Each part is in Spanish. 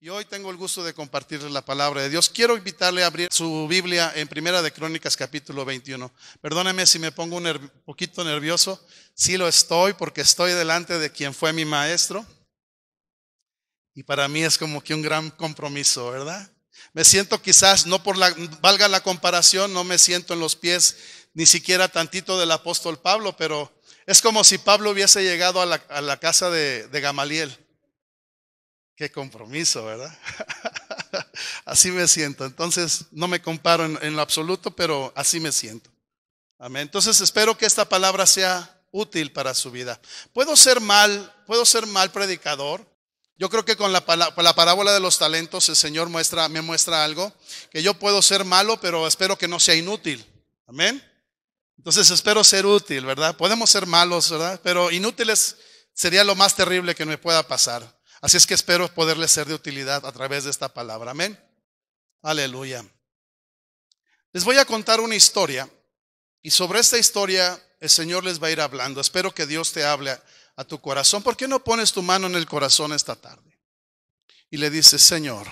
Y hoy tengo el gusto de compartirles la palabra de Dios. Quiero invitarle a abrir su Biblia en Primera de Crónicas, capítulo 21. Perdóneme si me pongo un poquito nervioso. Sí lo estoy, porque estoy delante de quien fue mi maestro. Y para mí es como que un gran compromiso, ¿verdad? Me siento quizás, valga la comparación, no me siento en los pies ni siquiera tantito del apóstol Pablo, pero es como si Pablo hubiese llegado a la casa de Gamaliel. Qué compromiso, ¿verdad? Así me siento. Entonces, no me comparo en lo absoluto, pero así me siento. Amén. Entonces, espero que esta palabra sea útil para su vida. Puedo ser mal predicador. Yo creo que con la parábola de los talentos el Señor me muestra algo, que yo puedo ser malo, pero espero que no sea inútil. Amén. Entonces, espero ser útil, ¿verdad? Podemos ser malos, ¿verdad? Pero inútiles sería lo más terrible que me pueda pasar. Así es que espero poderles ser de utilidad a través de esta palabra. Amén. Aleluya. Les voy a contar una historia y sobre esta historia el Señor les va a ir hablando. Espero que Dios te hable a tu corazón. ¿Por qué no pones tu mano en el corazón esta tarde? Y le dices: Señor,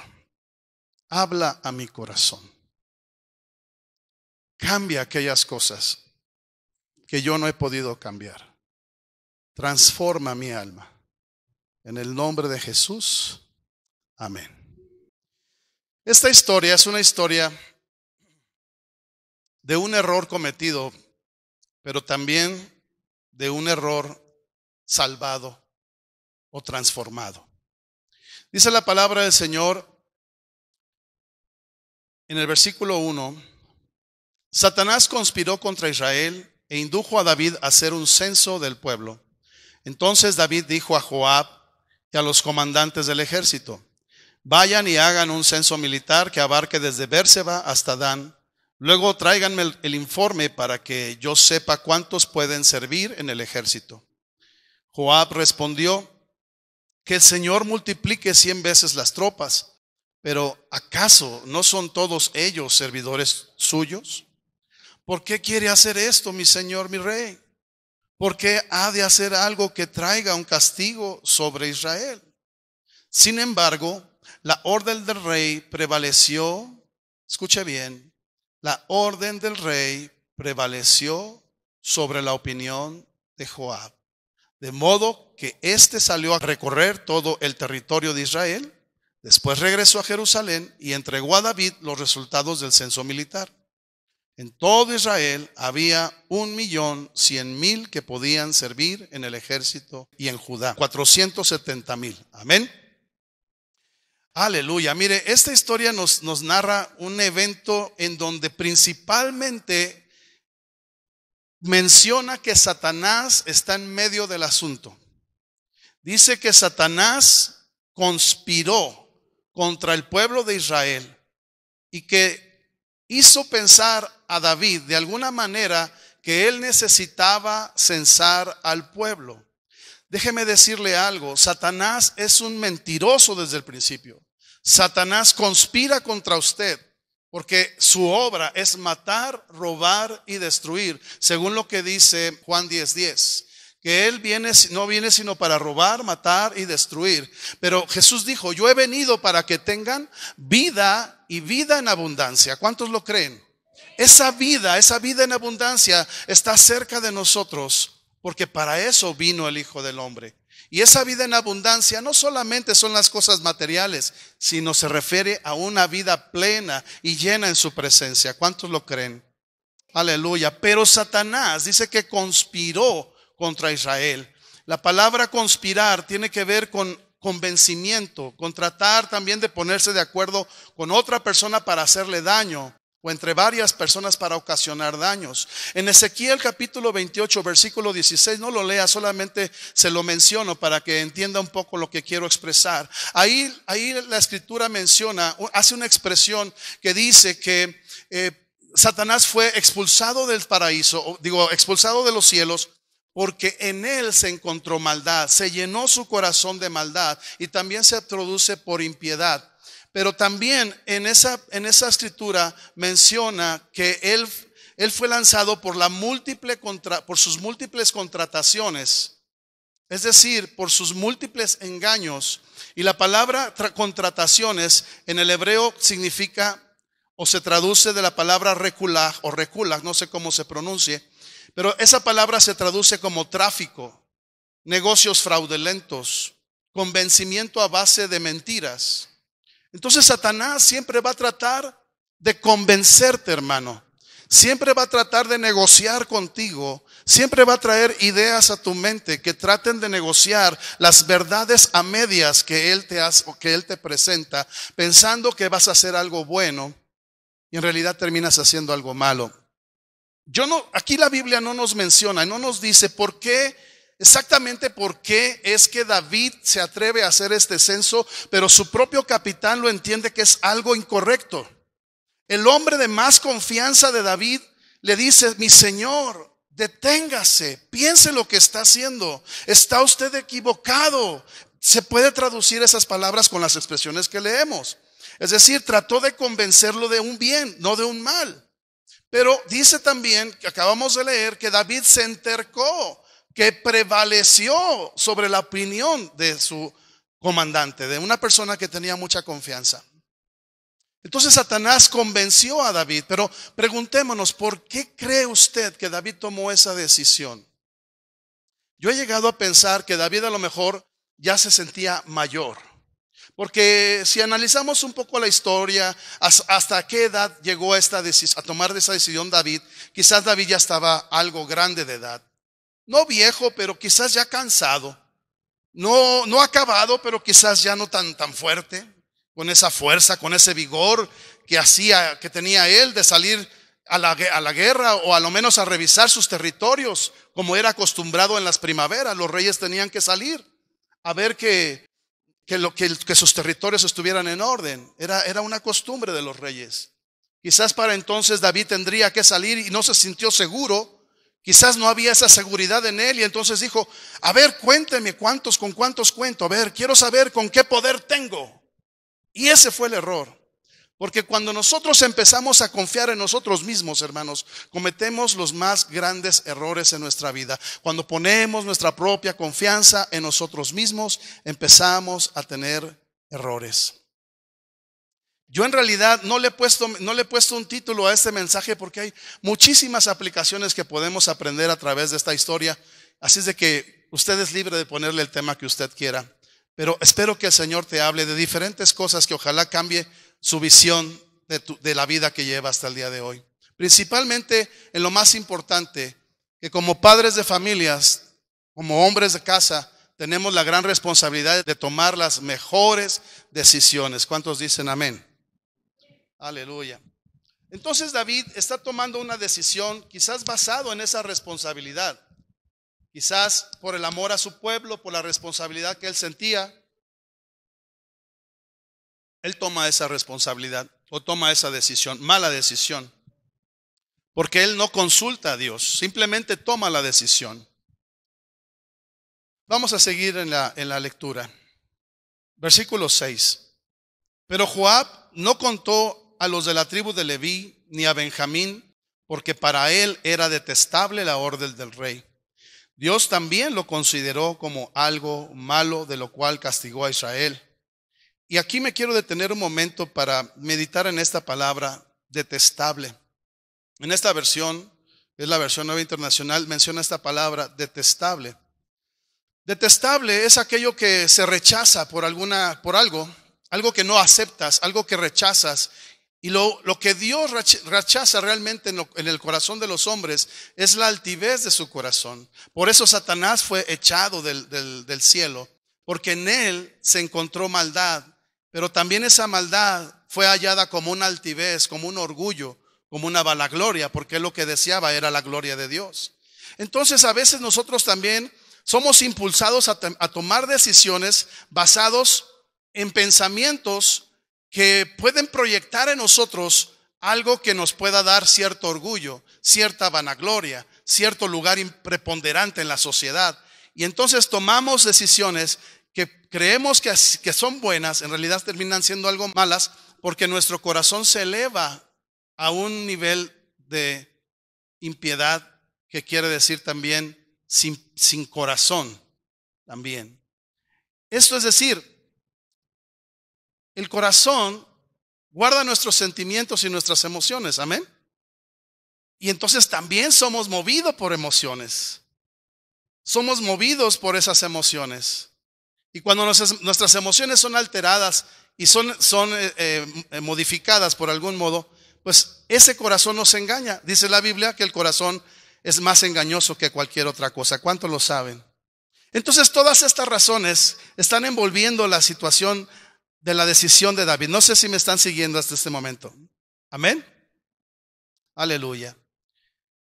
habla a mi corazón. Cambia aquellas cosas que yo no he podido cambiar. Transforma mi alma. En el nombre de Jesús. Amén. Esta historia es una historia de un error cometido, pero también de un error salvado o transformado. Dice la palabra del Señor en el versículo 1: Satanás conspiró contra Israel e indujo a David a hacer un censo del pueblo. Entonces David dijo a Joab y a los comandantes del ejército: vayan y hagan un censo militar que abarque desde Bérseba hasta Dan. Luego tráiganme el informe para que yo sepa cuántos pueden servir en el ejército. Joab respondió: que el Señor multiplique 100 veces las tropas. Pero ¿acaso no son todos ellos servidores suyos? ¿Por qué quiere hacer esto, mi señor, mi rey? ¿Por qué ha de hacer algo que traiga un castigo sobre Israel? Sin embargo, la orden del rey prevaleció. Escuche bien. La orden del rey prevaleció sobre la opinión de Joab. De modo que éste salió a recorrer todo el territorio de Israel. Después regresó a Jerusalén y entregó a David los resultados del censo militar. En todo Israel había 1,100,000 que podían servir en el ejército, y en Judá 470,000. Amén. Aleluya. Mire, esta historia nos narra un evento en donde principalmente menciona que Satanás está en medio del asunto. Dice que Satanás conspiró contra el pueblo de Israel y que hizo pensar a David de alguna manera que él necesitaba censar al pueblo. Déjeme decirle algo: Satanás es un mentiroso desde el principio. Satanás conspira contra usted porque su obra es matar, robar y destruir, según lo que dice Juan 10:10. Que él no viene sino para robar, matar y destruir. Pero Jesús dijo: yo he venido para que tengan vida y vida en abundancia. ¿Cuántos lo creen? Esa vida en abundancia está cerca de nosotros, porque para eso vino el Hijo del Hombre. Y esa vida en abundancia no solamente son las cosas materiales, sino se refiere a una vida plena y llena en su presencia. ¿Cuántos lo creen? Aleluya. Pero Satanás dice que conspiró contra Israel. La palabra conspirar tiene que ver con convencimiento, con tratar también de ponerse de acuerdo con otra persona para hacerle daño, o entre varias personas para ocasionar daños. En Ezequiel capítulo 28 versículo 16, no lo lea, solamente se lo menciono para que entienda un poco lo que quiero expresar. Ahí la escritura hace una expresión que dice que Satanás fue expulsado del paraíso, expulsado de los cielos, porque en él se encontró maldad, se llenó su corazón de maldad y también se produce por impiedad. Pero también en esa escritura menciona que él fue lanzado por sus múltiples contrataciones es decir, por sus múltiples engaños. Y la palabra contrataciones en el hebreo significa o se traduce de la palabra reculag o reculag, no sé cómo se pronuncie, pero esa palabra se traduce como tráfico, negocios fraudulentos, convencimiento a base de mentiras. Entonces Satanás siempre va a tratar de convencerte, hermano. Siempre va a tratar de negociar contigo. Siempre va a traer ideas a tu mente que traten de negociar las verdades a medias que él te hace o que él te presenta, pensando que vas a hacer algo bueno y en realidad terminas haciendo algo malo. Aquí la Biblia no nos menciona, no nos dice exactamente por qué es que David se atreve a hacer este censo, pero su propio capitán lo entiende que es algo incorrecto. El hombre de más confianza de David le dice: mi señor, deténgase, piense lo que está haciendo, está usted equivocado. Se puede traducir esas palabras con las expresiones que leemos. Es decir, trató de convencerlo de un bien, no de un mal. Pero dice también, que acabamos de leer, que David se entercó, que prevaleció sobre la opinión de su comandante, de una persona que tenía mucha confianza. Entonces Satanás convenció a David, pero preguntémonos, ¿por qué cree usted que David tomó esa decisión? Yo he llegado a pensar que David a lo mejor ya se sentía mayor. Porque si analizamos un poco la historia, hasta qué edad llegó a tomar esa decisión David, quizás David ya estaba algo grande de edad. No viejo, pero quizás ya cansado. No acabado, pero quizás ya no tan fuerte, con esa fuerza, con ese vigor que tenía él de salir a la guerra, o a lo menos a revisar sus territorios, como era acostumbrado en las primaveras. Los reyes tenían que salir a ver que sus territorios estuvieran en orden. Era una costumbre de los reyes. Quizás para entonces David tendría que salir y no se sintió seguro. Quizás no había esa seguridad en él y entonces dijo: a ver, cuénteme con cuántos cuento. A ver, quiero saber con qué poder tengo. Y ese fue el error. Porque cuando nosotros empezamos a confiar en nosotros mismos, hermanos, cometemos los más grandes errores en nuestra vida. Cuando ponemos nuestra propia confianza en nosotros mismos, empezamos a tener errores. Yo en realidad no le he puesto un título a este mensaje porque hay muchísimas aplicaciones que podemos aprender a través de esta historia. Así es de que usted es libre de ponerle el tema que usted quiera. Pero espero que el Señor te hable de diferentes cosas que ojalá cambie su visión de la vida que lleva hasta el día de hoy. Principalmente en lo más importante, que como padres de familias, como hombres de casa, tenemos la gran responsabilidad de tomar las mejores decisiones. ¿Cuántos dicen amén? Aleluya. Entonces David está tomando una decisión quizás basado en esa responsabilidad. Quizás por el amor a su pueblo, por la responsabilidad que él sentía. Él toma esa responsabilidad o toma esa decisión, mala decisión, porque él no consulta a Dios, simplemente toma la decisión. Vamos a seguir en la lectura. Versículo 6. Pero Joab no contó a los de la tribu de Leví ni a Benjamín, porque para él era detestable la orden del rey. Dios también lo consideró como algo malo, de lo cual castigó a Israel. Y aquí me quiero detener un momento para meditar en esta palabra, detestable. En esta versión, es la versión Nueva Internacional, menciona esta palabra, detestable. Detestable es aquello que se rechaza por algo que no aceptas, algo que rechazas. Y lo que Dios rechaza realmente en el corazón de los hombres es la altivez de su corazón. Por eso Satanás fue echado del cielo, porque en él se encontró maldad. Pero también esa maldad fue hallada como una altivez, como un orgullo, como una vanagloria, porque él lo que deseaba era la gloria de Dios. Entonces a veces nosotros también somos impulsados a tomar decisiones basados en pensamientos que pueden proyectar en nosotros algo que nos pueda dar cierto orgullo, cierta vanagloria, cierto lugar preponderante en la sociedad. Y entonces tomamos decisiones que creemos que son buenas, en realidad terminan siendo algo malas, porque nuestro corazón se eleva a un nivel de impiedad, que quiere decir también sin corazón. también. Esto es decir, el corazón guarda nuestros sentimientos y nuestras emociones, amén. Y entonces también somos movidos por emociones. Somos movidos por esas emociones. Y cuando nuestras emociones son alteradas y son modificadas por algún modo, pues ese corazón nos engaña. Dice la Biblia que el corazón es más engañoso que cualquier otra cosa. ¿Cuántos lo saben? Entonces todas estas razones están envolviendo la situación de la decisión de David. No sé si me están siguiendo hasta este momento. Amén. Aleluya.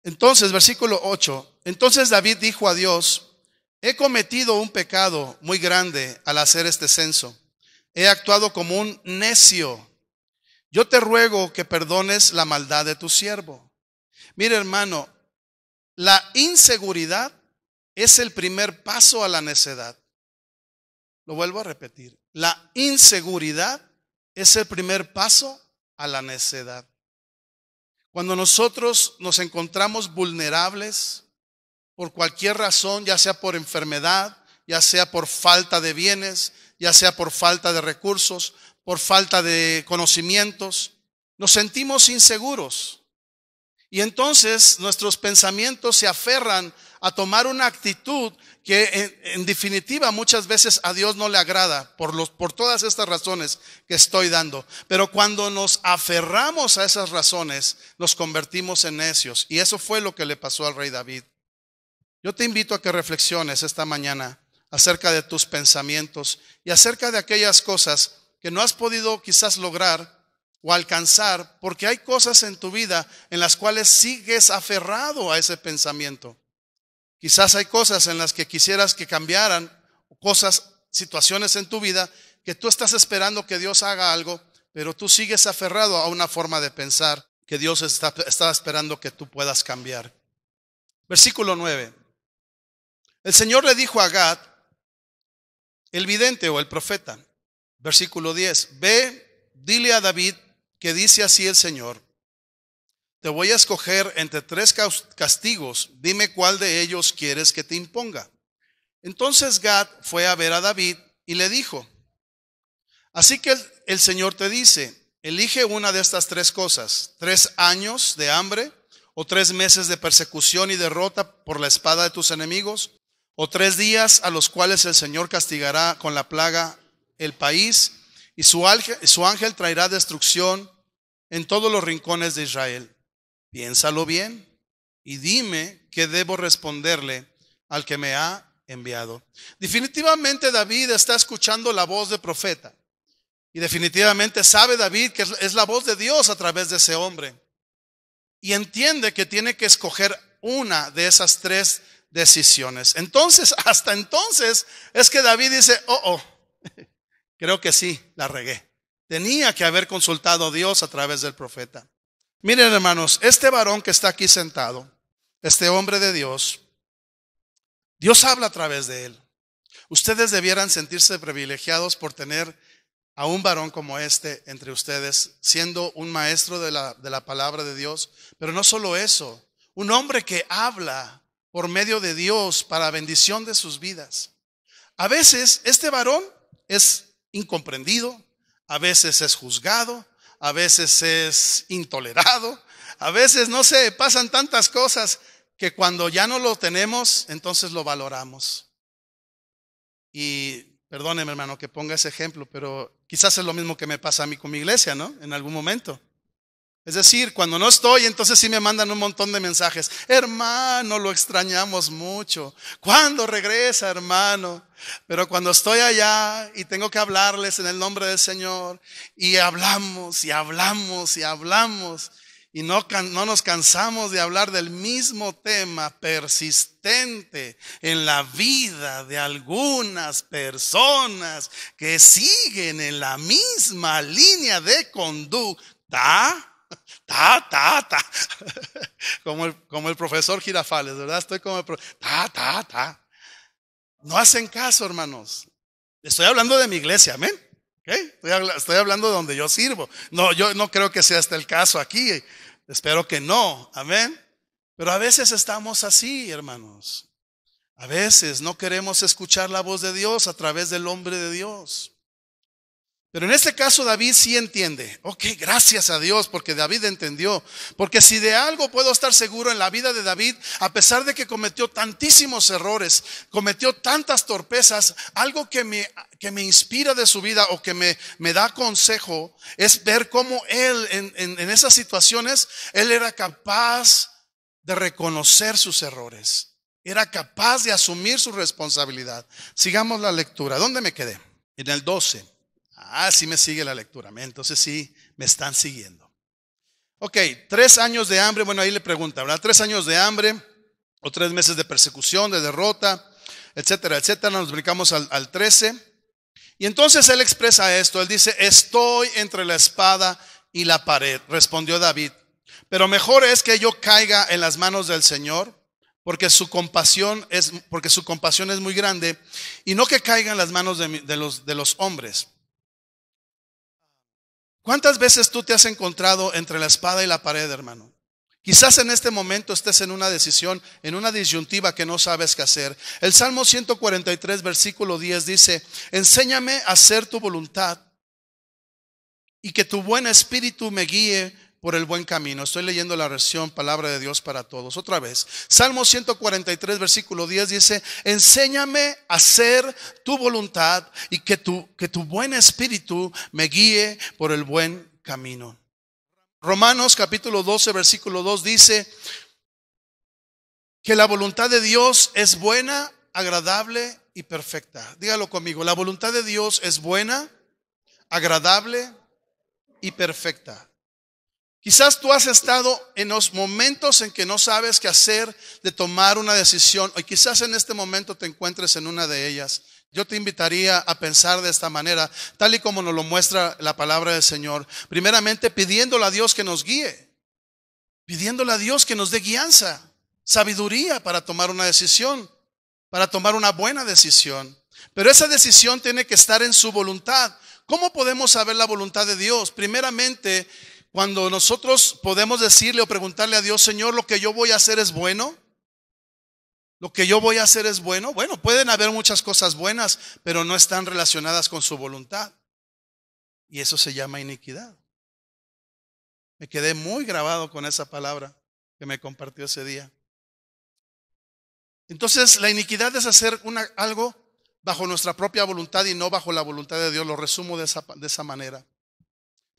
Entonces, versículo 8. Entonces David dijo a Dios: he cometido un pecado muy grande al hacer este censo. He actuado como un necio. Yo te ruego que perdones la maldad de tu siervo. Mire, hermano, la inseguridad es el primer paso a la necedad. Lo vuelvo a repetir. La inseguridad es el primer paso a la necedad. Cuando nosotros nos encontramos vulnerables por cualquier razón, ya sea por enfermedad, ya sea por falta de bienes, ya sea por falta de recursos, por falta de conocimientos, nos sentimos inseguros. Y entonces nuestros pensamientos se aferran a tomar una actitud que en definitiva muchas veces a Dios no le agrada por todas estas razones que estoy dando. Pero cuando nos aferramos a esas razones, nos convertimos en necios. Y eso fue lo que le pasó al rey David. Yo te invito a que reflexiones esta mañana acerca de tus pensamientos y acerca de aquellas cosas que no has podido quizás lograr o alcanzar, porque hay cosas en tu vida en las cuales sigues aferrado a ese pensamiento. Quizás hay cosas en las que quisieras que cambiaran, situaciones en tu vida que tú estás esperando que Dios haga algo, pero tú sigues aferrado a una forma de pensar que Dios está esperando que tú puedas cambiar. Versículo 9. El Señor le dijo a Gad, el vidente o el profeta, versículo 10, ve, dile a David que dice así el Señor: te voy a escoger entre 3 castigos, dime cuál de ellos quieres que te imponga. Entonces Gad fue a ver a David y le dijo: así que el Señor te dice, elige una de estas 3 cosas: 3 años de hambre, o 3 meses de persecución y derrota por la espada de tus enemigos, o 3 días a los cuales el Señor castigará con la plaga el país, y su ángel traerá destrucción en todos los rincones de Israel. Piénsalo bien y dime qué debo responderle al que me ha enviado. Definitivamente David está escuchando la voz del profeta. Y definitivamente sabe David que es la voz de Dios a través de ese hombre. Y entiende que tiene que escoger una de esas 3 decisiones. Entonces, hasta entonces, es que David dice: creo que sí, la regué. Tenía que haber consultado a Dios a través del profeta. Miren, hermanos, este varón que está aquí sentado, este hombre de Dios, Dios habla a través de él. Ustedes debieran sentirse privilegiados por tener a un varón como este entre ustedes, siendo un maestro de la palabra de Dios. Pero no solo eso, un hombre que habla por medio de Dios para bendición de sus vidas. A veces este varón es incomprendido, a veces es juzgado, a veces es intolerado, a veces, no sé, pasan tantas cosas que cuando ya no lo tenemos, entonces lo valoramos. Y perdóneme, hermano, que ponga ese ejemplo, pero quizás es lo mismo que me pasa a mí con mi iglesia, ¿no? En algún momento. Es decir, cuando no estoy, entonces sí me mandan un montón de mensajes. Hermano, lo extrañamos mucho. ¿Cuándo regresa, hermano? Pero cuando estoy allá y tengo que hablarles en el nombre del Señor, y hablamos y hablamos y hablamos, y no nos cansamos de hablar del mismo tema persistente en la vida de algunas personas que siguen en la misma línea de conducta. Como el profesor Girafales, ¿verdad? Estoy como el profesor. No hacen caso, hermanos. Estoy hablando de mi iglesia, amén. ¿Okay? Estoy hablando de donde yo sirvo. No, yo no creo que sea este el caso aquí. Espero que no, amén. Pero a veces estamos así, hermanos. A veces no queremos escuchar la voz de Dios a través del hombre de Dios. Pero en este caso David sí entiende. Ok, gracias a Dios porque David entendió. Porque si de algo puedo estar seguro en la vida de David, a pesar de que cometió tantísimos errores, cometió tantas torpezas, algo que me inspira de su vida o que me da consejo es ver cómo él en esas situaciones, él era capaz de reconocer sus errores. Era capaz de asumir su responsabilidad. Sigamos la lectura. ¿Dónde me quedé? En el 12. Sí me sigue la lectura, entonces sí me están siguiendo. Ok, 3 años de hambre, bueno ahí le pregunta, ¿verdad? 3 años de hambre o 3 meses de persecución, de derrota, etcétera, etcétera. Nos brincamos al 13. Y entonces él expresa esto, él dice, estoy entre la espada y la pared, respondió David. Pero mejor es que yo caiga en las manos del Señor, porque su compasión es muy grande, y no que caiga en las manos de los hombres. ¿Cuántas veces tú te has encontrado entre la espada y la pared, hermano? Quizás en este momento estés en una decisión, en una disyuntiva que no sabes qué hacer. El Salmo 143, versículo 10 dice, enséñame a hacer tu voluntad y que tu buen espíritu me guíe por el buen camino. Estoy leyendo la versión Palabra de Dios para Todos. Otra vez, Salmo 143, versículo 10 dice, enséñame a hacer tu voluntad y que tu buen espíritu me guíe por el buen camino. Romanos capítulo 12, versículo 2 dice que la voluntad de Dios es buena, agradable y perfecta. Dígalo conmigo, la voluntad de Dios es buena, agradable y perfecta. Quizás tú has estado en los momentos en que no sabes qué hacer de tomar una decisión, o quizás en este momento te encuentres en una de ellas. Yo te invitaría a pensar de esta manera, tal y como nos lo muestra la palabra del Señor. Primeramente pidiéndole a Dios que nos guíe, pidiéndole a Dios que nos dé guianza, sabiduría para tomar una decisión, para tomar una buena decisión. Pero esa decisión tiene que estar en su voluntad. ¿Cómo podemos saber la voluntad de Dios? Primeramente, cuando nosotros podemos decirle o preguntarle a Dios, Señor, ¿lo que yo voy a hacer es bueno? ¿Lo que yo voy a hacer es bueno? Bueno, pueden haber muchas cosas buenas, pero no están relacionadas con su voluntad. Y eso se llama iniquidad. Me quedé muy grabado con esa palabra que me compartió ese día. Entonces, la iniquidad es hacer algo bajo nuestra propia voluntad y no bajo la voluntad de Dios. Lo resumo de esa manera.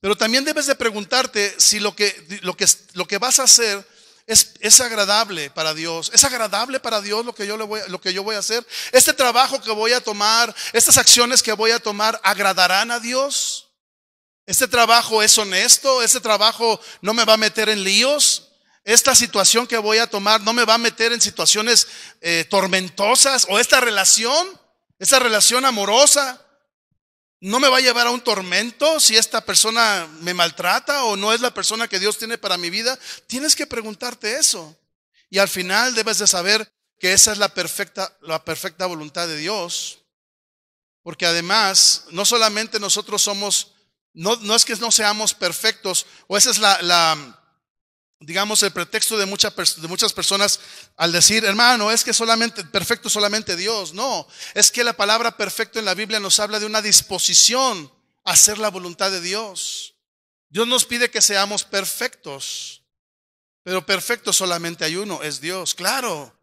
Pero también debes de preguntarte si lo que vas a hacer es agradable para Dios. ¿Es agradable para Dios lo que yo voy a hacer? ¿Este trabajo que voy a tomar, estas acciones que voy a tomar, agradarán a Dios? ¿Este trabajo es honesto? ¿Este trabajo no me va a meter en líos? ¿Esta situación que voy a tomar no me va a meter en situaciones tormentosas? ¿O esta relación amorosa no me va a llevar a un tormento si esta persona me maltrata o no es la persona que Dios tiene para mi vida? Tienes que preguntarte eso. Y al final debes de saber que esa es la perfecta voluntad de Dios. Porque además, no solamente nosotros somos, no es que no seamos perfectos, o esa es digamos, el pretexto de muchas personas al decir, hermano, es que perfecto solamente Dios. No, es que la palabra perfecto en la Biblia nos habla de una disposición a hacer la voluntad de Dios. Dios nos pide que seamos perfectos, pero perfecto solamente hay uno, es Dios. Claro,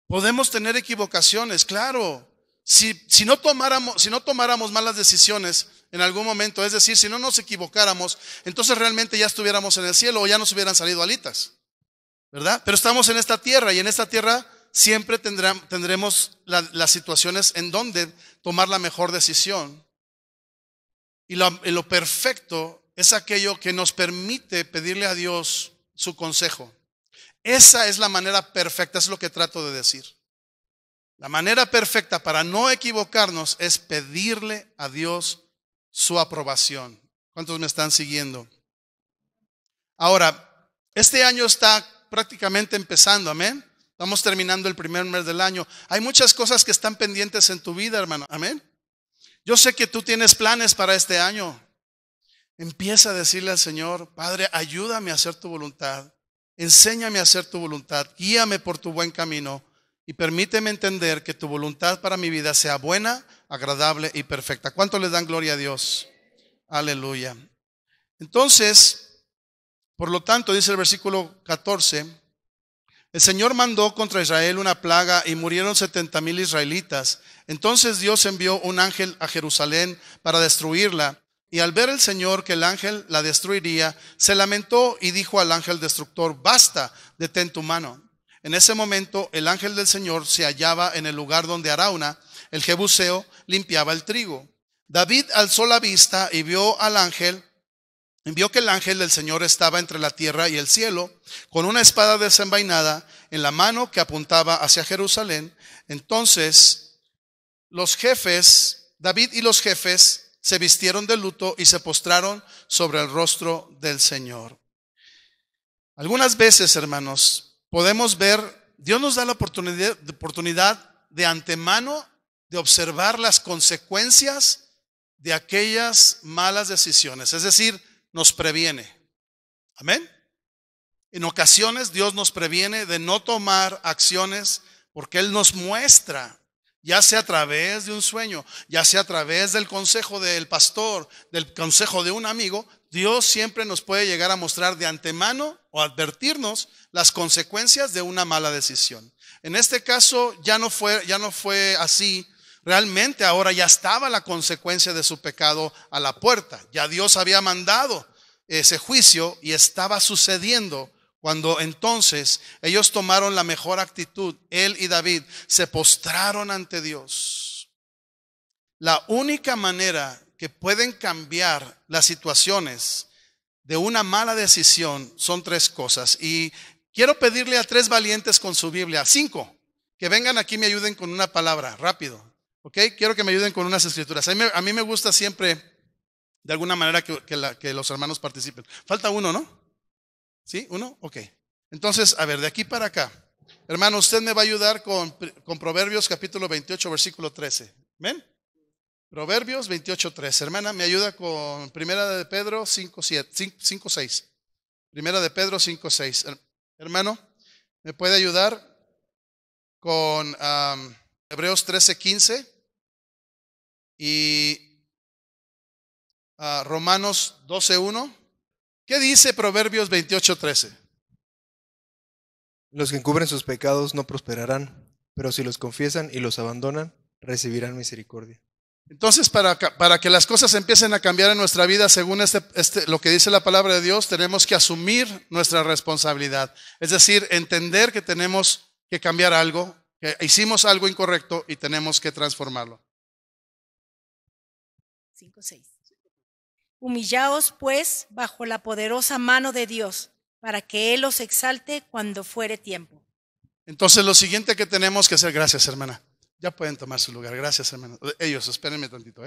podemos tener equivocaciones, claro. Si no tomáramos malas decisiones en algún momento, es decir, si no nos equivocáramos, entonces realmente ya estuviéramos en el cielo o ya nos hubieran salido alitas, ¿verdad? Pero estamos en esta tierra y en esta tierra siempre tendremos las situaciones en donde tomar la mejor decisión. Y lo perfecto es aquello que nos permite pedirle a Dios su consejo. Esa es la manera perfecta, es lo que trato de decir. La manera perfecta para no equivocarnos es pedirle a Dios su aprobación. ¿Cuántos me están siguiendo? Ahora, este año está prácticamente empezando, amén. Estamos terminando el primer mes del año. Hay muchas cosas que están pendientes en tu vida, hermano, amén. Yo sé que tú tienes planes para este año. Empieza a decirle al Señor, Padre, ayúdame a hacer tu voluntad. Enséñame a hacer tu voluntad. Guíame por tu buen camino. y permíteme entender que tu voluntad para mi vida sea buena, agradable y perfecta. ¿Cuánto le dan gloria a Dios? Aleluya. Entonces, por lo tanto, dice el versículo 14, el Señor mandó contra Israel una plaga y murieron 70,000 israelitas. Entonces Dios envió un ángel a Jerusalén para destruirla. Y al ver el Señor que el ángel la destruiría, se lamentó y dijo al ángel destructor: basta, detén tu mano. En ese momento el ángel del Señor se hallaba en el lugar donde Arauna, el jebuseo, limpiaba el trigo. David alzó la vista y vio que el ángel del Señor estaba entre la tierra y el cielo, con una espada desenvainada en la mano que apuntaba hacia Jerusalén. Entonces David y los jefes se vistieron de luto y se postraron sobre el rostro del Señor. Algunas veces, hermanos, podemos ver, Dios nos da la oportunidad de antemano de observar las consecuencias de aquellas malas decisiones. Es decir, nos previene. Amén. En ocasiones Dios nos previene de no tomar acciones porque Él nos muestra, ya sea a través de un sueño, ya sea a través del consejo del pastor, del consejo de un amigo. Dios siempre nos puede llegar a mostrar de antemano o advertirnos las consecuencias de una mala decisión. En este caso ya no fue así. Realmente ahora ya estaba la consecuencia de su pecado a la puerta. Ya Dios había mandado ese juicio y estaba sucediendo cuando entonces ellos tomaron la mejor actitud. Él y David se postraron ante Dios. La única manera que pueden cambiar las situaciones de una mala decisión son 3 cosas. Y quiero pedirle a 3 valientes con su Biblia, 5, que vengan aquí y me ayuden con una palabra, rápido. ¿Ok? Quiero que me ayuden con unas escrituras. A mí me gusta siempre, de alguna manera, que los hermanos participen. Falta uno, ¿no? ¿Sí? ¿Uno? Ok. Entonces, a ver, de aquí para acá. Hermano, usted me va a ayudar con Proverbios capítulo 28, versículo 13. ¿Ven? Proverbios 28, 13. Hermana, me ayuda con Primera de Pedro 5, 6. Primera de Pedro 5, 6. Hermano, ¿me puede ayudar con Hebreos 13, 15? Y Romanos 12, 1. ¿Qué dice Proverbios 28, 13? Los que encubren sus pecados no prosperarán, pero si los confiesan y los abandonan, recibirán misericordia. Entonces, para que las cosas empiecen a cambiar en nuestra vida según lo que dice la palabra de Dios, tenemos que asumir nuestra responsabilidad. Es decir, entender que tenemos que cambiar algo, que hicimos algo incorrecto y tenemos que transformarlo. 5:6. Humillaos pues bajo la poderosa mano de Dios, para que Él os exalte cuando fuere tiempo. Entonces lo siguiente que tenemos que hacer, gracias hermana, ya pueden tomar su lugar, gracias hermana. Ellos, espérenme tantito.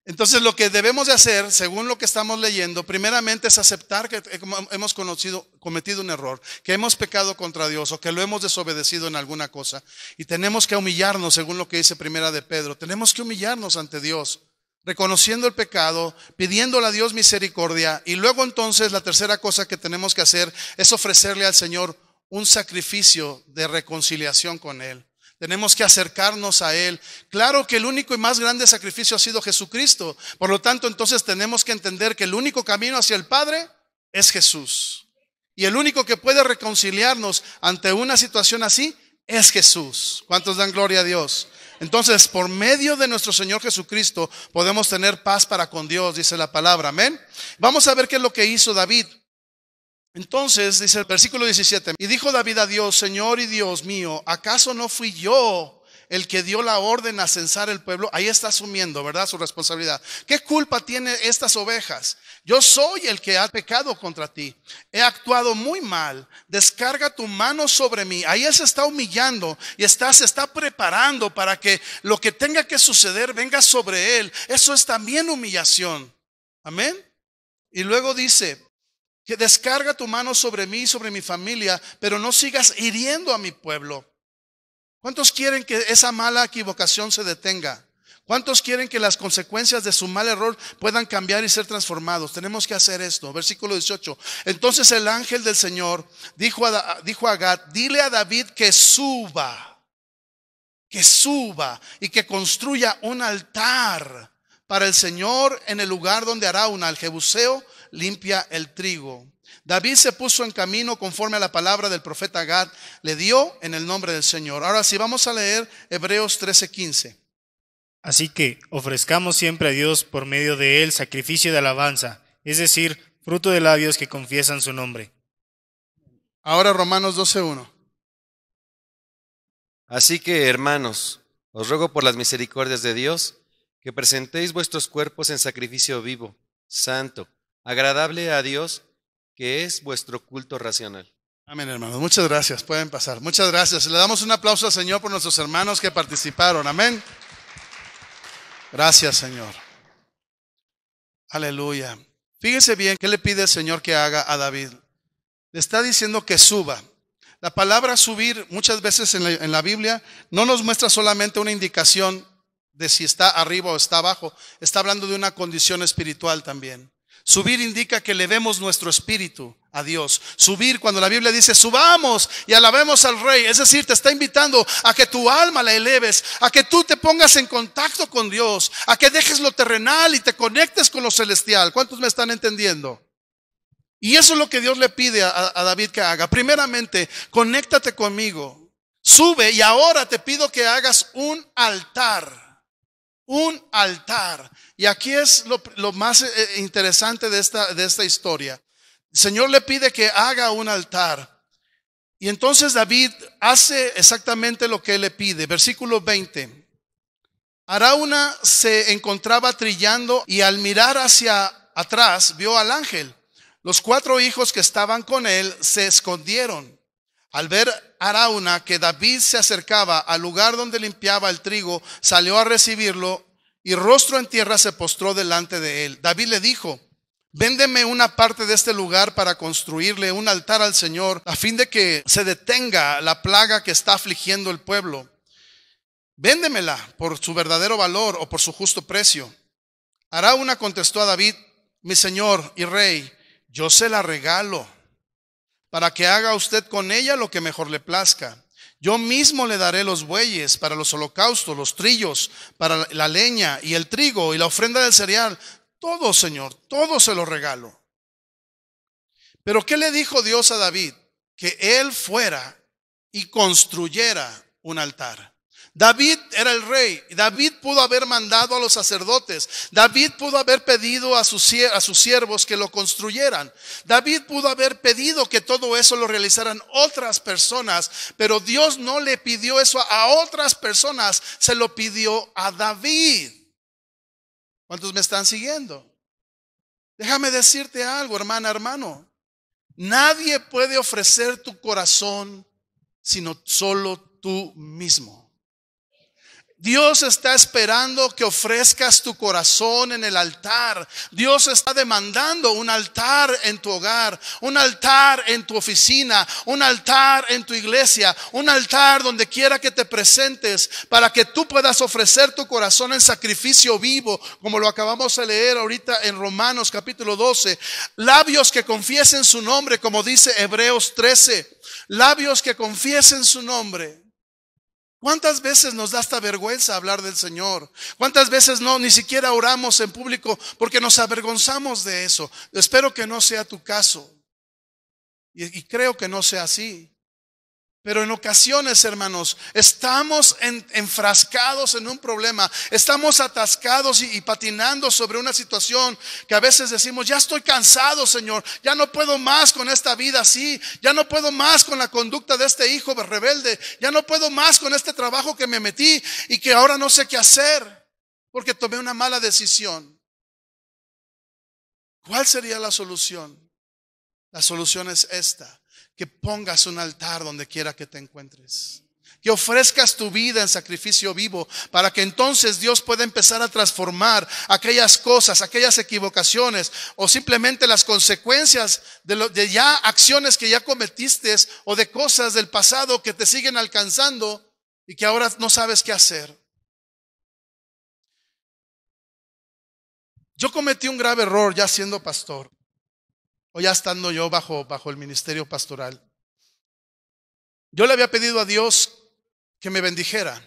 Entonces lo que debemos de hacer, según lo que estamos leyendo, primeramente es aceptar que hemos cometido un error, que hemos pecado contra Dios o que lo hemos desobedecido en alguna cosa. Y tenemos que humillarnos, según lo que dice Primera de Pedro, tenemos que humillarnos ante Dios, reconociendo el pecado, pidiéndole a Dios misericordia. Y luego entonces la tercera cosa que tenemos que hacer es ofrecerle al Señor un sacrificio de reconciliación con Él. Tenemos que acercarnos a Él. Claro que el único y más grande sacrificio ha sido Jesucristo. Por lo tanto, entonces tenemos que entender que el único camino hacia el Padre es Jesús. Y el único que puede reconciliarnos ante una situación así es Jesús. ¿Cuántos dan gloria a Dios? Entonces, por medio de nuestro Señor Jesucristo podemos tener paz para con Dios, dice la palabra. Amén. Vamos a ver qué es lo que hizo David. Entonces, dice el versículo 17, y dijo David a Dios: Señor y Dios mío, ¿acaso no fui yo el que dio la orden a censar el pueblo? Ahí está asumiendo, ¿verdad?, su responsabilidad. ¿Qué culpa tienen estas ovejas? Yo soy el que ha pecado contra ti. He actuado muy mal. Descarga tu mano sobre mí. Ahí él se está humillando y se está preparando para que lo que tenga que suceder venga sobre él. Eso es también humillación. Amén. Y luego dice que descarga tu mano sobre mí y sobre mi familia, pero no sigas hiriendo a mi pueblo. ¿Cuántos quieren que esa mala equivocación se detenga? ¿Cuántos quieren que las consecuencias de su mal error puedan cambiar y ser transformados? Tenemos que hacer esto. Versículo 18. Entonces el ángel del Señor dijo a Gad: dile a David que suba y que construya un altar para el Señor en el lugar donde Arauna, el jebuseo, limpia el trigo. David se puso en camino conforme a la palabra del profeta Gad le dio en el nombre del Señor. Ahora sí, vamos a leer Hebreos 13:15. Así que ofrezcamos siempre a Dios por medio de él sacrificio de alabanza, es decir, fruto de labios que confiesan su nombre. Ahora Romanos 12:1. Así que, hermanos, os ruego por las misericordias de Dios que presentéis vuestros cuerpos en sacrificio vivo, santo, agradable a Dios, que es vuestro culto racional. Amén, hermanos. Muchas gracias. Pueden pasar. Muchas gracias. Le damos un aplauso al Señor por nuestros hermanos que participaron. Amén. Gracias, Señor. Aleluya. Fíjese bien qué le pide el Señor que haga a David. Le está diciendo que suba. La palabra subir muchas veces en la Biblia no nos muestra solamente una indicación de si está arriba o está abajo. Está hablando de una condición espiritual también. Subir indica que elevemos nuestro espíritu a Dios. Subir, cuando la Biblia dice subamos y alabemos al Rey, es decir, te está invitando a que tu alma la eleves, a que tú te pongas en contacto con Dios, a que dejes lo terrenal y te conectes con lo celestial. ¿Cuántos me están entendiendo? Y eso es lo que Dios le pide a David que haga. Primeramente, conéctate conmigo, sube, y ahora te pido que hagas un altar. Un altar. Y aquí es lo más interesante de esta historia. El Señor le pide que haga un altar. Y entonces David hace exactamente lo que él le pide. Versículo 20. Arauna se encontraba trillando y al mirar hacia atrás vio al ángel. Los 4 hijos que estaban con él se escondieron. Al ver Arauna que David se acercaba al lugar donde limpiaba el trigo, salió a recibirlo y rostro en tierra se postró delante de él. David le dijo: véndeme una parte de este lugar para construirle un altar al Señor, a fin de que se detenga la plaga que está afligiendo el pueblo. Véndemela por su verdadero valor o por su justo precio. Arauna contestó a David: mi señor y rey, yo se la regalo para que haga usted con ella lo que mejor le plazca. Yo mismo le daré los bueyes para los holocaustos, los trillos para la leña y el trigo y la ofrenda del cereal. Todo, Señor, todo se lo regalo. Pero ¿qué le dijo Dios a David? Que él fuera y construyera un altar. David era el rey. David pudo haber mandado a los sacerdotes. David pudo haber pedido a sus siervos que lo construyeran. David pudo haber pedido que todo eso lo realizaran otras personas. Pero Dios no le pidió eso a otras personas. Se lo pidió a David. ¿Cuántos me están siguiendo? Déjame decirte algo, hermana, hermano. Nadie puede ofrecer tu corazón sino solo tú mismo. Dios está esperando que ofrezcas tu corazón en el altar. Dios está demandando un altar en tu hogar, un altar en tu oficina, un altar en tu iglesia, un altar donde quiera que te presentes, para que tú puedas ofrecer tu corazón en sacrificio vivo, como lo acabamos de leer ahorita en Romanos capítulo 12. Labios que confiesen su nombre, como dice Hebreos 13. Labios que confiesen su nombre. ¿Cuántas veces nos da esta vergüenza hablar del Señor? ¿Cuántas veces ni siquiera oramos en público porque nos avergonzamos de eso? Espero que no sea tu caso. Y creo que no sea así. Pero en ocasiones, hermanos, estamos enfrascados en un problema. Estamos atascados y patinando sobre una situación que a veces decimos: ya estoy cansado, Señor. Ya no puedo más con esta vida así. Ya no puedo más con la conducta de este hijo rebelde. Ya no puedo más con este trabajo que me metí y que ahora no sé qué hacer porque tomé una mala decisión. ¿Cuál sería la solución? La solución es esta: que pongas un altar donde quiera que te encuentres. Que ofrezcas tu vida en sacrificio vivo, para que entonces Dios pueda empezar a transformar aquellas cosas, aquellas equivocaciones o simplemente las consecuencias de ya acciones que ya cometiste o de cosas del pasado que te siguen alcanzando y que ahora no sabes qué hacer. Yo cometí un grave error ya siendo pastor, o ya estando yo bajo el ministerio pastoral. Yo le había pedido a Dios que me bendijera,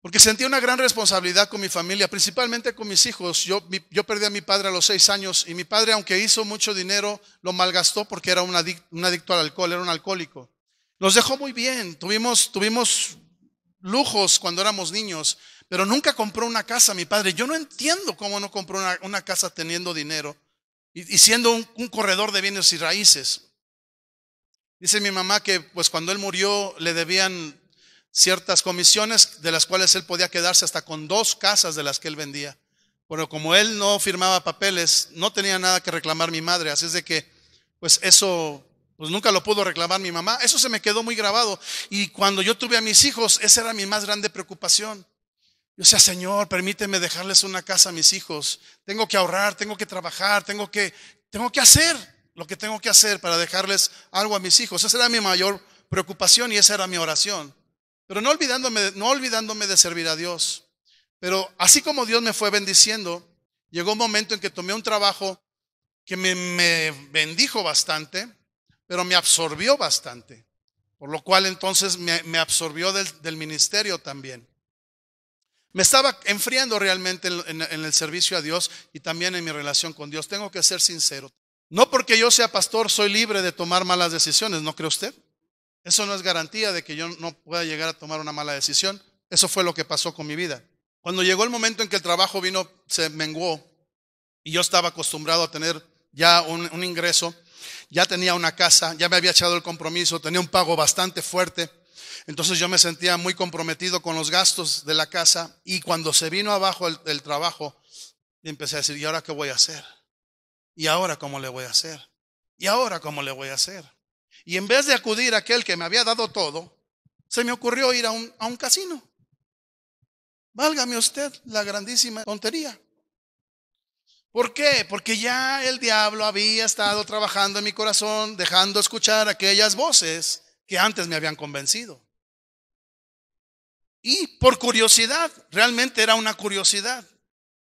porque sentía una gran responsabilidad con mi familia, principalmente con mis hijos. Yo perdí a mi padre a los 6 años y mi padre, aunque hizo mucho dinero, lo malgastó porque era un adicto al alcohol, era un alcohólico. Nos dejó muy bien, tuvimos lujos cuando éramos niños, pero nunca compró una casa mi padre. Yo no entiendo cómo no compró una casa teniendo dinero y siendo un corredor de bienes y raíces. Dice mi mamá que pues cuando él murió le debían ciertas comisiones de las cuales él podía quedarse hasta con 2 casas de las que él vendía. Pero como él no firmaba papeles, no tenía nada que reclamar mi madre, así es de que pues eso pues nunca lo pudo reclamar mi mamá. Eso se me quedó muy grabado, y cuando yo tuve a mis hijos, esa era mi más grande preocupación. Yo decía, Señor, permíteme dejarles una casa a mis hijos. Tengo que ahorrar, tengo que trabajar, tengo que hacer lo que tengo que hacer para dejarles algo a mis hijos. Esa era mi mayor preocupación y esa era mi oración. Pero no olvidándome de servir a Dios. Pero así como Dios me fue bendiciendo, llegó un momento en que tomé un trabajo que me bendijo bastante, pero me absorbió bastante. Por lo cual entonces me absorbió del ministerio también. Me estaba enfriando realmente en el servicio a Dios y también en mi relación con Dios. Tengo que ser sincero. No porque yo sea pastor soy libre de tomar malas decisiones, ¿no cree usted? Eso no es garantía de que yo no pueda llegar a tomar una mala decisión. Eso fue lo que pasó con mi vida. Cuando llegó el momento en que el trabajo se menguó y yo estaba acostumbrado a tener ya un ingreso, ya tenía una casa, ya me había echado el compromiso, tenía un pago bastante fuerte. Entonces yo me sentía muy comprometido con los gastos de la casa, y cuando se vino abajo el trabajo, empecé a decir, ¿y ahora qué voy a hacer? ¿Y ahora cómo le voy a hacer? ¿Y ahora cómo le voy a hacer? Y en vez de acudir a aquel que me había dado todo, se me ocurrió ir a un casino. Válgame usted la grandísima tontería. ¿Por qué? Porque ya el diablo había estado trabajando en mi corazón, dejando escuchar aquellas voces que antes me habían convencido. Y por curiosidad, realmente era una curiosidad,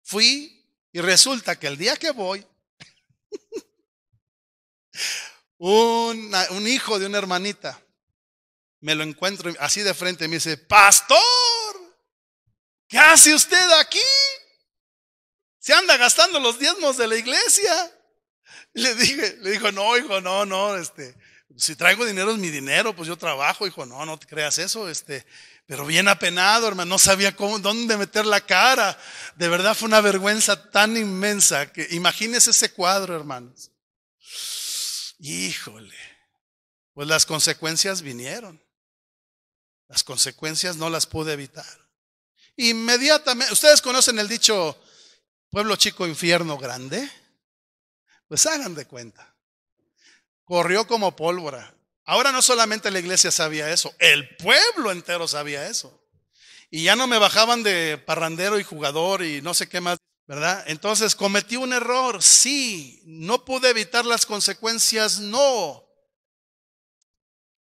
fui y resulta que el día que voy, un hijo de una hermanita, me lo encuentro así de frente y me dice, pastor, ¿qué hace usted aquí? Se anda gastando los diezmos de la iglesia. Y le dijo, no, hijo, no, si traigo dinero es mi dinero, pues yo trabajo, hijo, no te creas eso, pero bien apenado, hermano, no sabía dónde meter la cara. De verdad fue una vergüenza tan inmensa que imagínese ese cuadro, hermanos. Híjole, pues las consecuencias vinieron. Las consecuencias no las pude evitar. Inmediatamente, ustedes conocen el dicho, pueblo chico, infierno grande. Pues hagan de cuenta. Corrió como pólvora. Ahora no solamente la iglesia sabía eso, el pueblo entero sabía eso. Y ya no me bajaban de parrandero y jugador y no sé qué más, ¿verdad? Entonces cometí un error, sí. No pude evitar las consecuencias, no.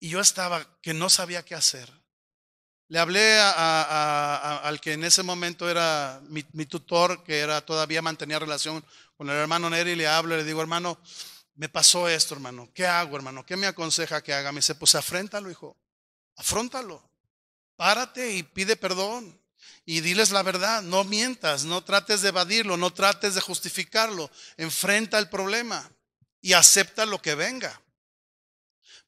Y yo estaba que no sabía qué hacer. Le hablé al que en ese momento era mi tutor, que todavía mantenía relación con el hermano Neri, y le hablo y le digo, hermano, me pasó esto, hermano, ¿qué hago, hermano? ¿Qué me aconseja que haga? Me dice, pues afréntalo, hijo, afróntalo, párate y pide perdón y diles la verdad, no mientas, no trates de evadirlo, no trates de justificarlo, enfrenta el problema y acepta lo que venga.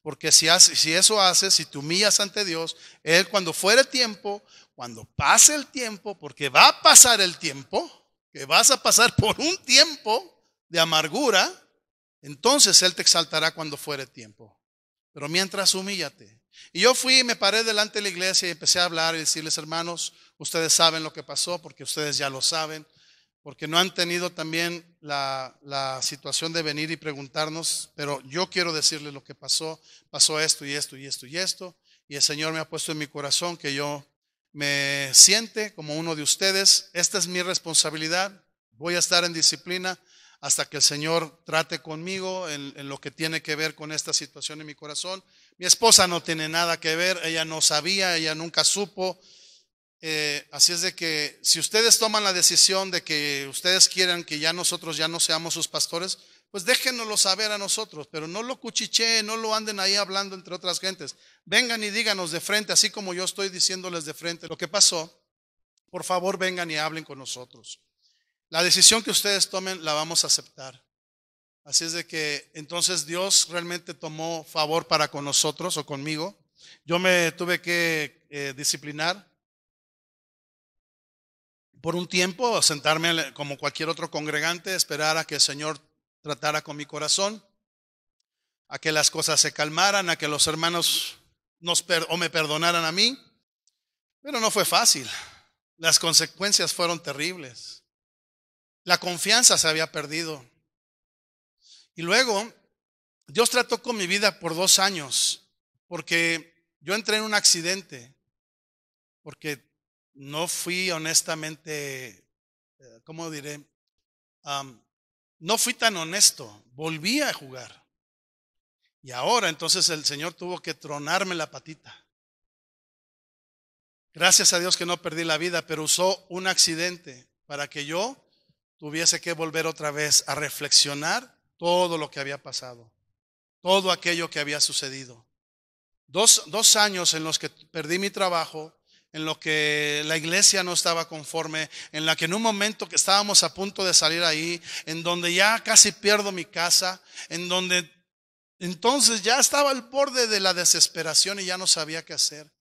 Porque si eso haces, si te humillas ante Dios, Él cuando fuere tiempo, cuando pase el tiempo, porque va a pasar el tiempo, que vas a pasar por un tiempo de amargura, entonces Él te exaltará cuando fuere tiempo. Pero mientras, humíllate. Y yo fui y me paré delante de la iglesia y empecé a hablar y decirles, hermanos, ustedes saben lo que pasó, porque ustedes ya lo saben, porque no han tenido también la situación de venir y preguntarnos, pero yo quiero decirles lo que pasó esto y esto y esto y esto, y el Señor me ha puesto en mi corazón que yo me siente como uno de ustedes. Esta es mi responsabilidad, voy a estar en disciplina hasta que el Señor trate conmigo en lo que tiene que ver con esta situación en mi corazón. Mi esposa no tiene nada que ver, ella no sabía, ella nunca supo. Así es de que si ustedes toman la decisión de que ustedes quieran que ya nosotros ya no seamos sus pastores, pues déjenoslo saber a nosotros, pero no lo cuchicheen, no lo anden ahí hablando entre otras gentes. Vengan y díganos de frente, así como yo estoy diciéndoles de frente lo que pasó. Por favor, vengan y hablen con nosotros. La decisión que ustedes tomen la vamos a aceptar. Así es de que entonces Dios realmente tomó favor para con nosotros o conmigo. Yo me tuve que disciplinar por un tiempo, sentarme como cualquier otro congregante, esperar a que el Señor tratara con mi corazón, a que las cosas se calmaran, a que los hermanos me perdonaran a mí. Pero no fue fácil. Las consecuencias fueron terribles. La confianza se había perdido. Y luego, Dios trató con mi vida por 2 años, porque yo entré en un accidente, porque no fui honestamente, ¿cómo diré? No fui tan honesto, volví a jugar. Y ahora entonces el Señor tuvo que tronarme la patita. Gracias a Dios que no perdí la vida, pero usó un accidente para que yo tuviese que volver otra vez a reflexionar todo lo que había pasado, todo aquello que había sucedido. 2 años en los que perdí mi trabajo, en lo que la iglesia no estaba conforme, en la que en un momento que estábamos a punto de salir ahí, en donde ya casi pierdo mi casa, en donde entonces ya estaba al borde de la desesperación y ya no sabía qué hacer.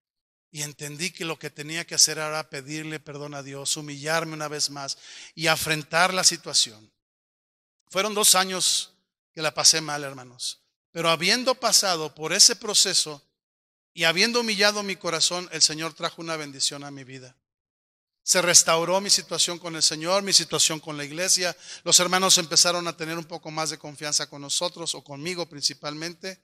Y entendí que lo que tenía que hacer era pedirle perdón a Dios, humillarme una vez más y afrontar la situación. Fueron 2 años que la pasé mal, hermanos, pero habiendo pasado por ese proceso y habiendo humillado mi corazón, el Señor trajo una bendición a mi vida. Se restauró mi situación con el Señor, mi situación con la iglesia. Los hermanos empezaron a tener un poco más de confianza con nosotros, o conmigo principalmente.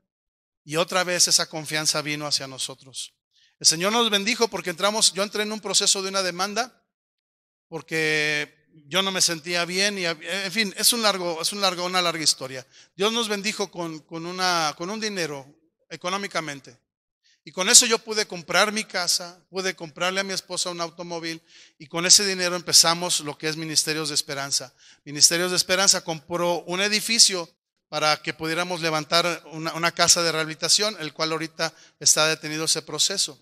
Y otra vez esa confianza vino hacia nosotros. El Señor nos bendijo porque yo entré en un proceso de una demanda, porque yo no me sentía bien. Y en fin, una larga historia. Dios nos bendijo con un dinero económicamente. Y con eso yo pude comprar mi casa, pude comprarle a mi esposa un automóvil, y con ese dinero empezamos lo que es Ministerios de Esperanza. Ministerios de Esperanza compró un edificio para que pudiéramos levantar una casa de rehabilitación, el cual ahorita está detenido ese proceso.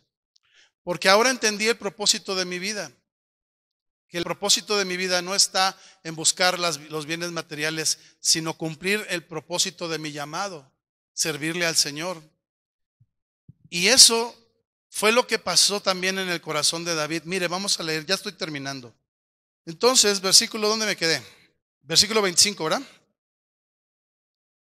Porque ahora entendí el propósito de mi vida, que el propósito de mi vida no está en buscar los bienes materiales, sino cumplir el propósito de mi llamado, servirle al Señor. Y eso fue lo que pasó también en el corazón de David. Mire, vamos a leer, ya estoy terminando. Entonces, versículo, ¿dónde me quedé? Versículo 25, ¿verdad?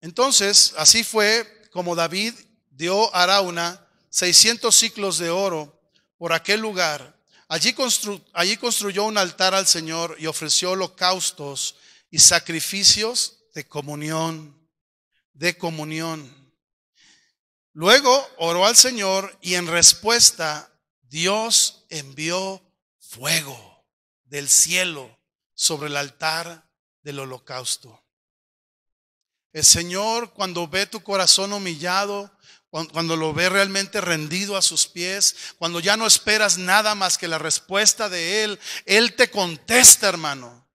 Entonces, así fue como David dio a Arauna 600 siclos de oro por aquel lugar. Allí construyó un altar al Señor y ofreció holocaustos y sacrificios de comunión. Luego oró al Señor y en respuesta Dios envió fuego del cielo sobre el altar del holocausto. El Señor, cuando ve tu corazón humillado, cuando lo ve realmente rendido a sus pies, cuando ya no esperas nada más que la respuesta de Él, Él te contesta, hermano.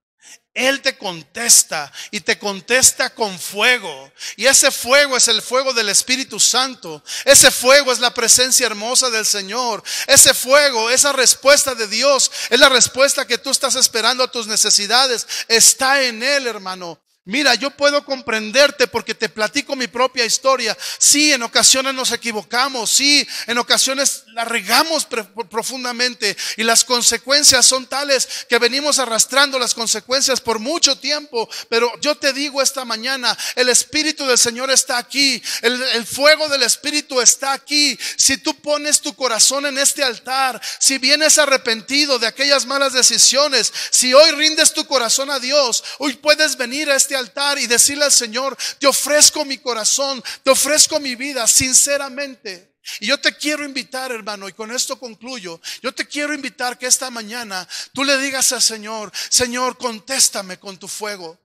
Él te contesta y te contesta con fuego. Y ese fuego es el fuego del Espíritu Santo. Ese fuego es la presencia hermosa del Señor. Ese fuego, esa respuesta de Dios, es la respuesta que tú estás esperando a tus necesidades. Está en Él, hermano. Mira, yo puedo comprenderte porque te platico mi propia historia. Sí, en ocasiones nos equivocamos. Sí, en ocasiones la regamos profundamente. Y las consecuencias son tales que venimos arrastrando las consecuencias por mucho tiempo. Pero yo te digo esta mañana, el Espíritu del Señor está aquí. El fuego del Espíritu está aquí. Si tú pones tu corazón en este altar, si vienes arrepentido de aquellas malas decisiones, si hoy rindes tu corazón a Dios, hoy puedes venir a este altar y decirle al Señor: te ofrezco mi corazón, te ofrezco mi vida sinceramente. Y yo te quiero invitar, hermano, y con esto concluyo. Yo te quiero invitar que esta mañana tú le digas al Señor: Señor, contéstame con tu fuego.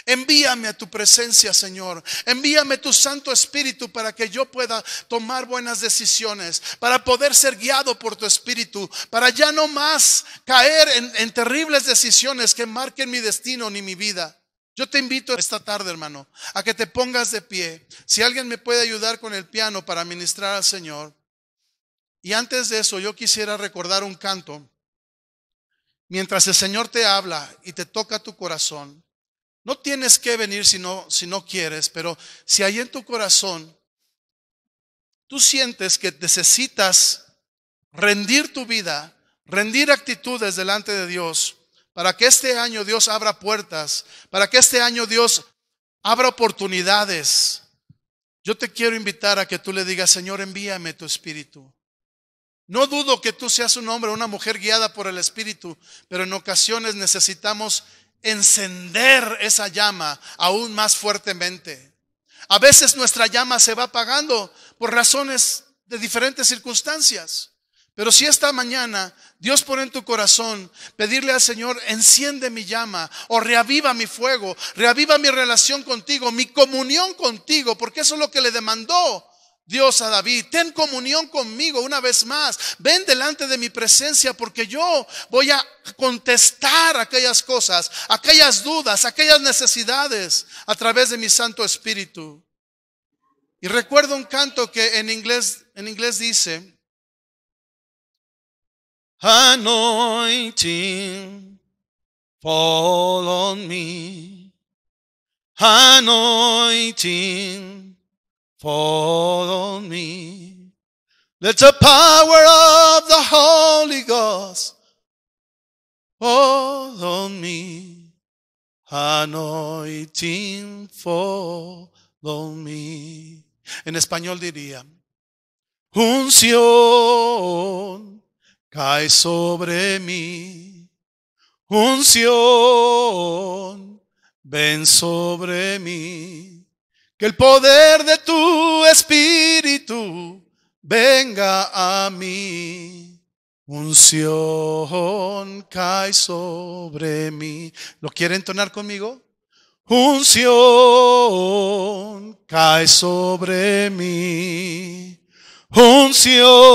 Envíame a tu presencia, Señor. Envíame tu Santo Espíritu para que yo pueda tomar buenas decisiones, para poder ser guiado por tu Espíritu, para ya no más caer en terribles decisiones que marquen mi destino ni mi vida. Yo te invito esta tarde, hermano, a que te pongas de pie. Si alguien me puede ayudar con el piano para ministrar al Señor. Y antes de eso, yo quisiera recordar un canto. Mientras el Señor te habla y te toca tu corazón, no tienes que venir si no quieres, pero si hay en tu corazón, tú sientes que necesitas rendir tu vida, rendir actitudes delante de Dios, para que este año Dios abra puertas, para que este año Dios abra oportunidades. Yo te quiero invitar a que tú le digas: Señor, envíame tu Espíritu. No dudo que tú seas un hombre o una mujer guiada por el Espíritu, pero en ocasiones necesitamos encender esa llama aún más fuertemente. A veces nuestra llama se va apagando por razones de diferentes circunstancias. Pero si esta mañana Dios pone en tu corazón pedirle al Señor: enciende mi llama, o reaviva mi fuego, reaviva mi relación contigo, mi comunión contigo, porque eso es lo que le demandó Dios a David: ten comunión conmigo una vez más, ven delante de mi presencia, porque yo voy a contestar aquellas cosas, aquellas dudas, aquellas necesidades a través de mi Santo Espíritu. Y recuerdo un canto que en inglés dice: Anointing, fall on me. Anointing, fall on me. Let the power of the Holy Ghost fall on me. Anointing, fall on me. En español diría: unción cae sobre mí, unción, ven sobre mí, que el poder de tu Espíritu venga a mí, unción cae sobre mí. ¿Lo quiere entonar conmigo? Unción cae sobre mí, unción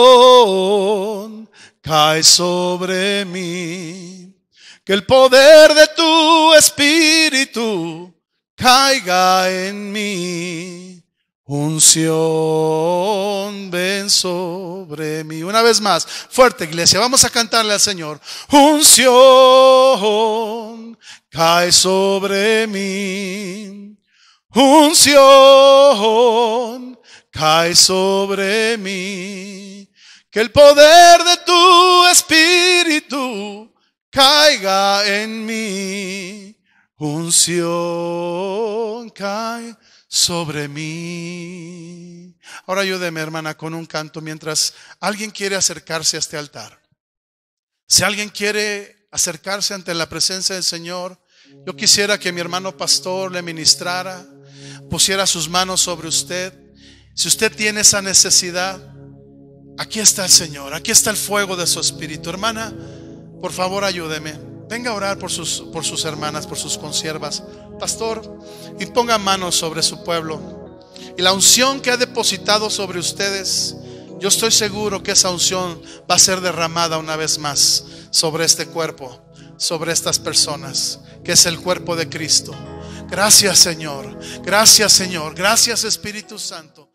cae sobre mí, que el poder de tu Espíritu caiga en mí, unción ven sobre mí. Una vez más, fuerte, iglesia, vamos a cantarle al Señor: unción cae sobre mí, unción cae sobre mí, que el poder de tu Espíritu caiga en mí, unción cae sobre mí. Ahora ayúdeme, hermana, con un canto mientras alguien quiere acercarse a este altar. Si alguien quiere acercarse ante la presencia del Señor, yo quisiera que mi hermano pastor le ministrara, pusiera sus manos sobre usted. Si usted tiene esa necesidad, aquí está el Señor, aquí está el fuego de su Espíritu. Hermana, por favor ayúdeme. Venga a orar por sus hermanas, por sus consiervas. Pastor, y ponga manos sobre su pueblo. Y la unción que ha depositado sobre ustedes, yo estoy seguro que esa unción va a ser derramada una vez más sobre este cuerpo, sobre estas personas, que es el cuerpo de Cristo. Gracias, Señor. Gracias, Señor. Gracias, Espíritu Santo.